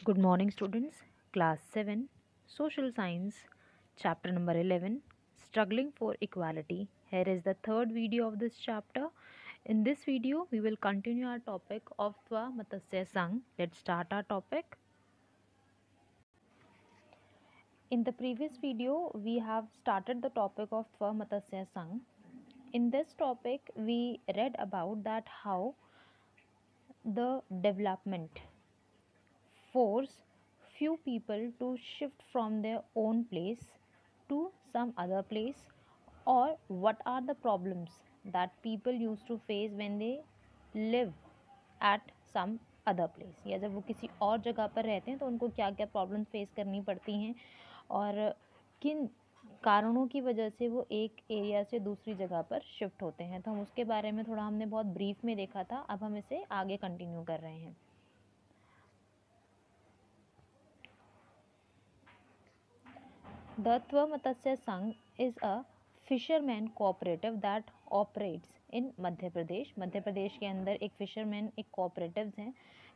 Good morning, students. Class 7, Social Science, Chapter number 11, Struggling for Equality. Here is the third video of this chapter. In this video, we will continue our topic of Tva Matasya Sang. Let's start our topic. In the previous video, we have started the topic of Tva Matasya Sang. In this topic, we read about that how the development force few people to shift from their own place to some other place, or what are the problems that people used to face when they live at some other place, या जब वो किसी और जगह पर रहते हैं तो उनको क्या क्या प्रॉब्लम फेस करनी पड़ती हैं और किन कारणों की वजह से वो एक एरिया से दूसरी जगह पर शिफ्ट होते हैं। तो हम उसके बारे में थोड़ा हमने बहुत ब्रीफ में देखा था। अब हम इसे आगे कंटिन्यू कर रहे हैं। The Tva Matsya Sangh is a fisherman cooperative that operates in Madhya Pradesh. Madhya Pradesh के अंदर एक फिशरमैन एक कोऑपरेटिव्स हैं,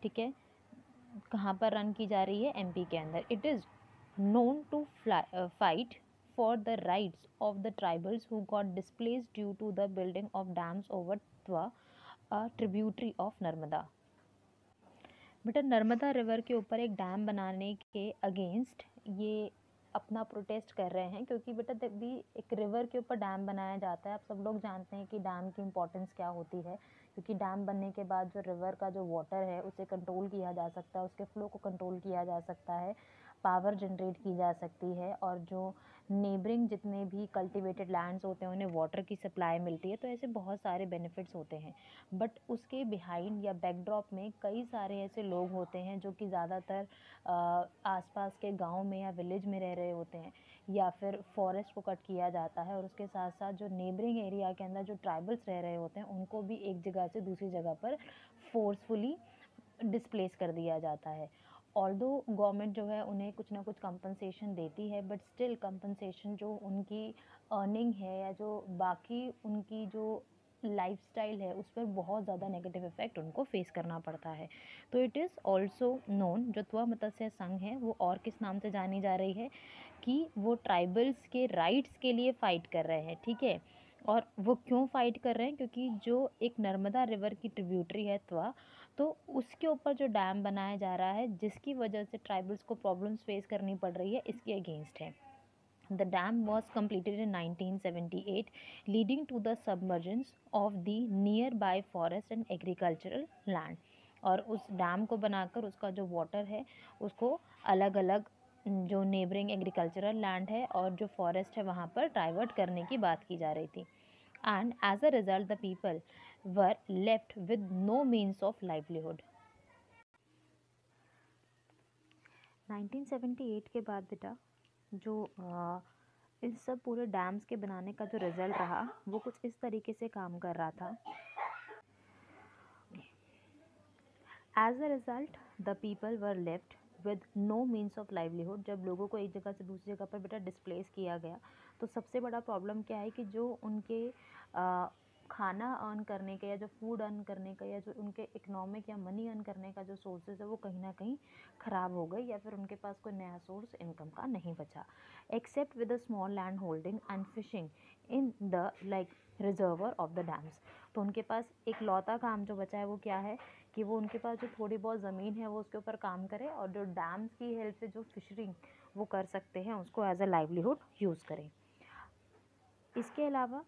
ठीक है। कहाँ पर रन की जा रही है? एमपी के अंदर। It is known to fight for the rights of the tribals who got displaced due to the building of dams over Tawa, a tributary of Narmada. बेटा, नर्मदा रिवर के ऊपर एक डैम बनाने के अगेंस्ट ये अपना प्रोटेस्ट कर रहे हैं, क्योंकि बेटा जब भी एक रिवर के ऊपर डैम बनाया जाता है, आप सब लोग जानते हैं कि डैम की इम्पोर्टेंस क्या होती है, क्योंकि डैम बनने के बाद जो रिवर का जो वाटर है उसे कंट्रोल किया जा सकता है, उसके फ्लो को कंट्रोल किया जा सकता है, पावर जनरेट की जा सकती है, और जो नेबरिंग जितने भी कल्टिवेटेड लैंड्स होते हैं उन्हें वाटर की सप्लाई मिलती है। तो ऐसे बहुत सारे बेनिफिट्स होते हैं, बट उसके बिहाइंड या बैकड्रॉप में कई सारे ऐसे लोग होते हैं जो कि ज़्यादातर आसपास के गांव में या विलेज में रह रहे होते हैं, या फिर फॉरेस्ट को कट किया जाता है, और उसके साथ साथ जो नेबरिंग एरिया के अंदर जो ट्राइबल्स रह रहे होते हैं उनको भी एक जगह से दूसरी जगह पर फोर्सफुली डिस्प्लेस कर दिया जाता है। ऑल्दो गवर्नमेंट जो है उन्हें कुछ ना कुछ कंपनसेशन देती है, बट स्टिल कंपनसेशन जो उनकी अर्निंग है या जो बाकी उनकी जो लाइफस्टाइल है उस पर बहुत ज़्यादा नेगेटिव इफेक्ट उनको फेस करना पड़ता है। तो इट इज़ ऑल्सो नोन, जो त्वा मत्स्य संघ है वो और किस नाम से जानी जा रही है कि वो ट्राइबल्स के राइट्स के लिए फ़ाइट कर रहे हैं, ठीक है। और वो क्यों फ़ाइट कर रहे हैं? क्योंकि जो एक नर्मदा रिवर की ट्रिब्यूटरी है त्वा, तो उसके ऊपर जो डैम बनाया जा रहा है जिसकी वजह से ट्राइबल्स को प्रॉब्लम्स फेस करनी पड़ रही है, इसके अगेंस्ट है। The dam was completed in 1978, leading to the submergence of the nearby forest and agricultural land. और उस डैम को बनाकर उसका जो वाटर है उसको अलग अलग जो नेबरिंग एग्रीकल्चरल लैंड है और जो फॉरेस्ट है वहाँ पर डाइवर्ट करने की बात की जा रही थी। And as a result the people were left with no means of livelihood. 1978 के बाद बेटा जो इस सब पूरे डैम्स के बनाने का जो रिज़ल्ट रहा वो कुछ इस तरीके से काम कर रहा था। As a result the people were left with no means of livelihood. जब लोगों को एक जगह से दूसरी जगह पर बेटा डिस्प्लेस किया गया तो सबसे बड़ा प्रॉब्लम क्या है कि जो उनके खाना अर्न करने का या जो फूड अर्न करने का या जो उनके इकोनॉमिक या मनी अर्न करने का जो सोर्सेज है वो कहीं ना कहीं ख़राब हो गई, या फिर उनके पास कोई नया सोर्स इनकम का नहीं बचा, except with a small land holding and fishing in the like reservoir of the dams. तो उनके पास एक लौता काम जो बचा है वो क्या है कि वो उनके पास जो थोड़ी बहुत ज़मीन है वो उसके ऊपर काम करें, और जो डैम्स की हेल्प से जो फिशरिंग वो कर सकते हैं उसको एज अ लाइवलीहुड यूज़ करें। इसके अलावा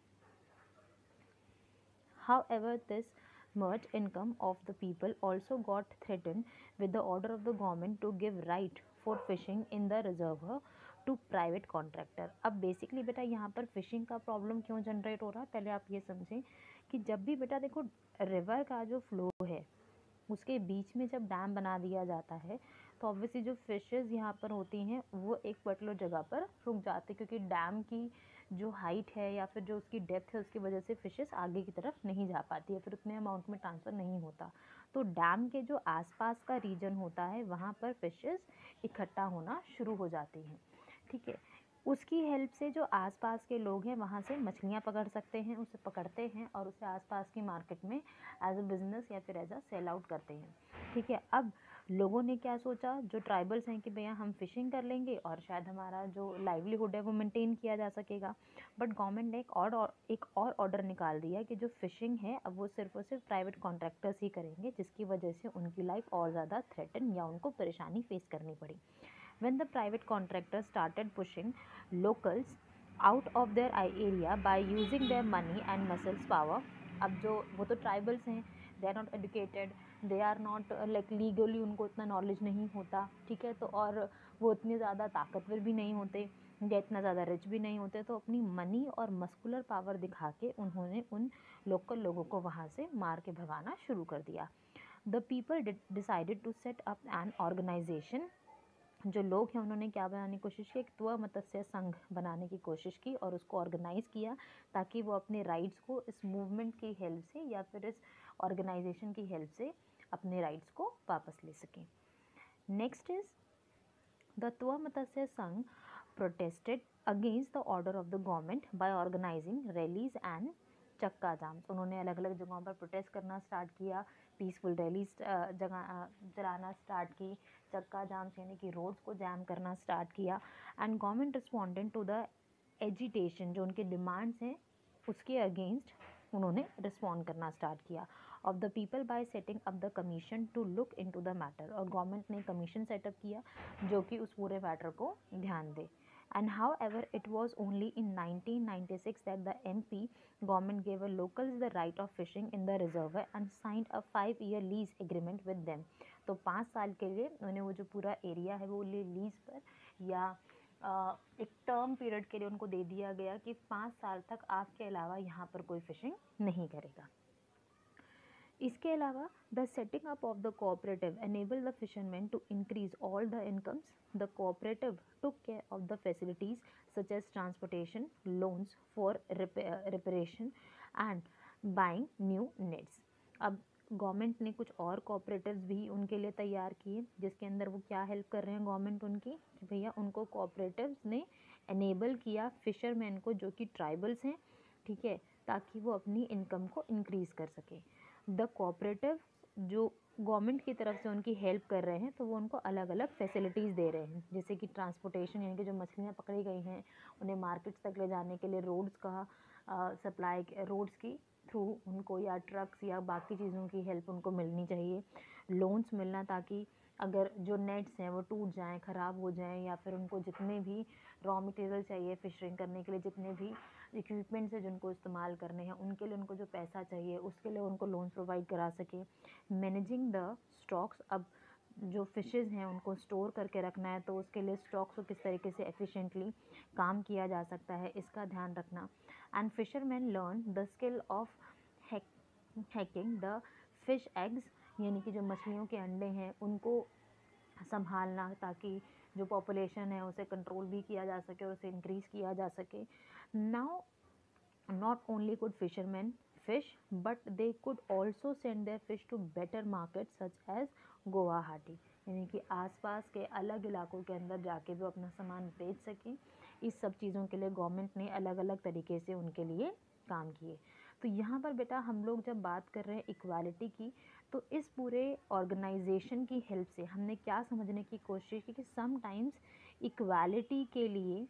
however this merged income of the people also got threatened with the order of the government to give right for fishing in the reservoir to private contractor। अब basically बेटा यहाँ पर fishing का problem क्यों generate हो रहा है, पहले आप ये समझें कि जब भी बेटा देखो रिवर का जो फ्लो है उसके बीच में जब डैम बना दिया जाता है तो ऑब्वियसली जो फिशेज़ यहाँ पर होती हैं वो एक पर्टिकुलर जगह पर रुक जाती है, क्योंकि डैम की जो हाइट है या फिर जो उसकी डेप्थ है उसकी वजह से फिशेस आगे की तरफ नहीं जा पाती है, फिर उतने अमाउंट में ट्रांसफ़र नहीं होता। तो डैम के जो आसपास का रीजन होता है वहाँ पर फिशेस इकट्ठा होना शुरू हो जाती हैं, ठीक है। उसकी हेल्प से जो आसपास के लोग हैं वहाँ से मछलियाँ पकड़ सकते हैं, उसे पकड़ते हैं और उसे आसपास की मार्केट में एज अ बिज़नेस या फिर एज अ सेल आउट करते हैं, ठीक है। अब लोगों ने क्या सोचा, जो ट्राइबल्स हैं, कि भैया हम फ़िशिंग कर लेंगे और शायद हमारा जो लाइवलीहुड है वो मेंटेन किया जा सकेगा। बट गवर्नमेंट ने एक और ऑर्डर निकाल दिया कि जो फ़िशिंग है अब वो सिर्फ और सिर्फ प्राइवेट कॉन्ट्रैक्टर्स ही करेंगे, जिसकी वजह से उनकी लाइफ और ज़्यादा थ्रेटन या उनको परेशानी फेस करनी पड़ी। When the private contractors started pushing locals out of their area by using their money and muscles power, अब जो वो तो ट्राइबल्स हैं, they are not educated, they are not like legally, उनको इतना नॉलेज नहीं होता, ठीक है, तो और वो इतने ज़्यादा ताकतवर भी नहीं होते या इतना ज़्यादा रिच भी नहीं होते, तो अपनी मनी और मस्कुलर पावर दिखा के उन्होंने उन लोकल लोगों को वहाँ से मार के भगाना शुरू कर दिया। The people decided to set up an organization. जो लोग हैं उन्होंने क्या बनाने की कोशिश की, एक त्व मत्स्य संघ बनाने की कोशिश की और उसको ऑर्गेनाइज़ किया, ताकि वो अपने राइट्स को इस मूवमेंट की हेल्प से या फिर इस ऑर्गेनाइजेशन की हेल्प से अपने राइट्स को वापस ले सकें। Next is the Tawa Matsya Sangh protested against the order of the government by organizing rallies and chakka jams. उन्होंने अलग अलग जगहों पर प्रोटेस्ट करना स्टार्ट किया, पीसफुल रैलीज चलाना स्टार्ट की, चक्का जाम्स यानी कि रोड्स को जैम करना स्टार्ट किया। And government responded to the agitation, जो उनके डिमांड्स हैं उसके अगेंस्ट उन्होंने रिस्पॉन्ड करना स्टार्ट किया of the people by setting up the commission to look into the matter. और गवर्नमेंट ने कमीशन सेटअप किया जो कि उस पूरे मैटर को ध्यान दे। And however, it was only in 1996 that the MP government gave a locals the right of fishing in the reservoir and signed a 5-year lease agreement with them. तो 5 साल के लिए उन्होंने वो जो पूरा एरिया है वो लीज पर या एक टर्म पीरियड के लिए उनको दे दिया गया कि 5 साल तक आपके अलावा यहाँ पर कोई फिशिंग नहीं करेगा। इसके अलावा the setting up of the cooperative enable the fisherman to increase all the incomes. The cooperative took care of the facilities such as transportation, loans for reparation and buying new nets. अब government ने कुछ और cooperatives भी उनके लिए तैयार किए, जिसके अंदर वो क्या हेल्प कर रहे हैं गवर्नमेंट उनकी, कि भैया उनको कोऑपरेटिव्स ने एनेबल किया फिशरमैन को, जो कि ट्राइबल्स हैं, ठीक है, ताकि वो अपनी इनकम को इंक्रीज़ कर सके। द कोऑपरेटिव जो गवर्नमेंट की तरफ से उनकी हेल्प कर रहे हैं, तो वो उनको अलग अलग फैसिलिटीज़ दे रहे हैं, जैसे कि ट्रांसपोर्टेशन यानी कि जो मछलियाँ पकड़ी गई हैं उन्हें मार्केट्स तक ले जाने के लिए रोड्स का सप्लाई, रोड्स की थ्रू उनको या ट्रक्स या बाकी चीज़ों की हेल्प उनको मिलनी चाहिए। लोन्स मिलना, ताकि अगर जो नेट्स हैं वो टूट जाएं, ख़राब हो जाएं, या फिर उनको जितने भी रॉ मटेरियल चाहिए फिशरिंग करने के लिए, जितने भी इक्विपमेंट्स है जिनको इस्तेमाल करने हैं, उनके लिए उनको जो पैसा चाहिए उसके लिए उनको लोन्स प्रोवाइड करा सके। मैनेजिंग द स्टॉक्स, अब जो फिशेज़ हैं उनको स्टोर करके रखना है, तो उसके लिए स्टॉक्स को किस तरीके से एफिशिएंटली काम किया जा सकता है, इसका ध्यान रखना। And fisherman learn the skill of hacking the fish eggs, यानी कि जो मछलियों के अंडे हैं उनको संभालना, ताकि जो पॉपुलेशन है उसे कंट्रोल भी किया जा सके और उसे इंक्रीज़ किया जा सके। Now not only could fisherman fish, but they could also send their fish to better market such as Guwahati, यानी कि आसपास के अलग इलाकों के अंदर जाके वो अपना सामान बेच सकें। इस सब चीज़ों के लिए गवर्नमेंट ने अलग अलग तरीके से उनके लिए काम किए। तो यहाँ पर बेटा हम लोग जब बात कर रहे हैं इक्वालिटी की, तो इस पूरे ऑर्गेनाइजेशन की हेल्प से हमने क्या समझने की कोशिश की कि समटाइम्स इक्वालिटी के लिए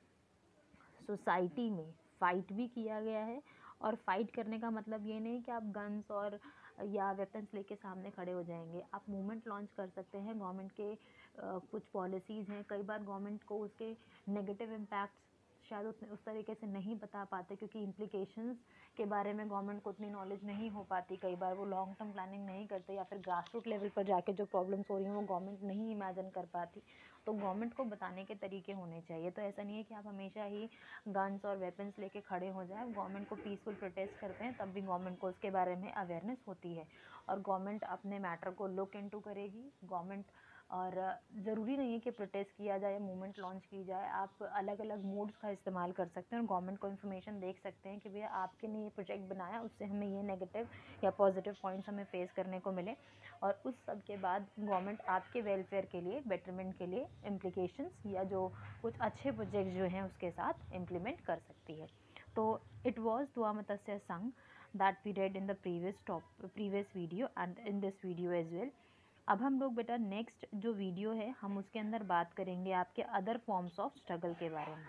सोसाइटी में फ़ाइट भी किया गया है। और फाइट करने का मतलब ये नहीं कि आप गन्स और या वेपन्स लेके सामने खड़े हो जाएंगे, आप मूवमेंट लॉन्च कर सकते हैं। गवर्नमेंट के कुछ पॉलिसीज़ हैं, कई बार गवर्नमेंट को उसके नेगेटिव इम्पैक्ट्स शायद उस तरीके से नहीं बता पाते, क्योंकि इम्प्लीकेशंस के बारे में गवर्नमेंट को उतनी नॉलेज नहीं हो पाती, कई बार वो लॉन्ग टर्म प्लानिंग नहीं करते, या फिर ग्रास रूट लेवल पर जाके जो प्रॉब्लम्स हो रही हैं वो गवर्नमेंट नहीं इमेजिन कर पाती। तो गवर्नमेंट को बताने के तरीके होने चाहिए। तो ऐसा नहीं है कि आप हमेशा ही गन्स और वेपन्स लेके खड़े हो जाएं। गवर्नमेंट को पीसफुल प्रोटेस्ट करते हैं तब भी गवर्नमेंट को उसके बारे में अवेयरनेस होती है, और गवर्नमेंट अपने मैटर को लुक इनटू करेगी। गवर्नमेंट, और ज़रूरी नहीं है कि प्रोटेस्ट किया जाए या मूवमेंट लॉन्च की जाए, आप अलग अलग मोड्स का इस्तेमाल कर सकते हैं और गवर्नमेंट को इन्फॉर्मेशन देख सकते हैं कि भैया आपके ने ये प्रोजेक्ट बनाया, उससे हमें ये नेगेटिव या पॉजिटिव पॉइंट्स हमें फेस करने को मिले, और उस सब के बाद गवर्नमेंट आपके वेलफेयर के लिए, बेटरमेंट के लिए इम्प्लीकेशंस या जो कुछ अच्छे प्रोजेक्ट जो हैं उसके साथ इम्प्लीमेंट कर सकती है। तो इट वॉज त्वा मत्स्य संघ that we read in the previous video and in this video as well. अब हम लोग बेटा नेक्स्ट जो वीडियो है हम उसके अंदर बात करेंगे आपके अदर फॉर्म्स ऑफ स्ट्रगल के बारे में।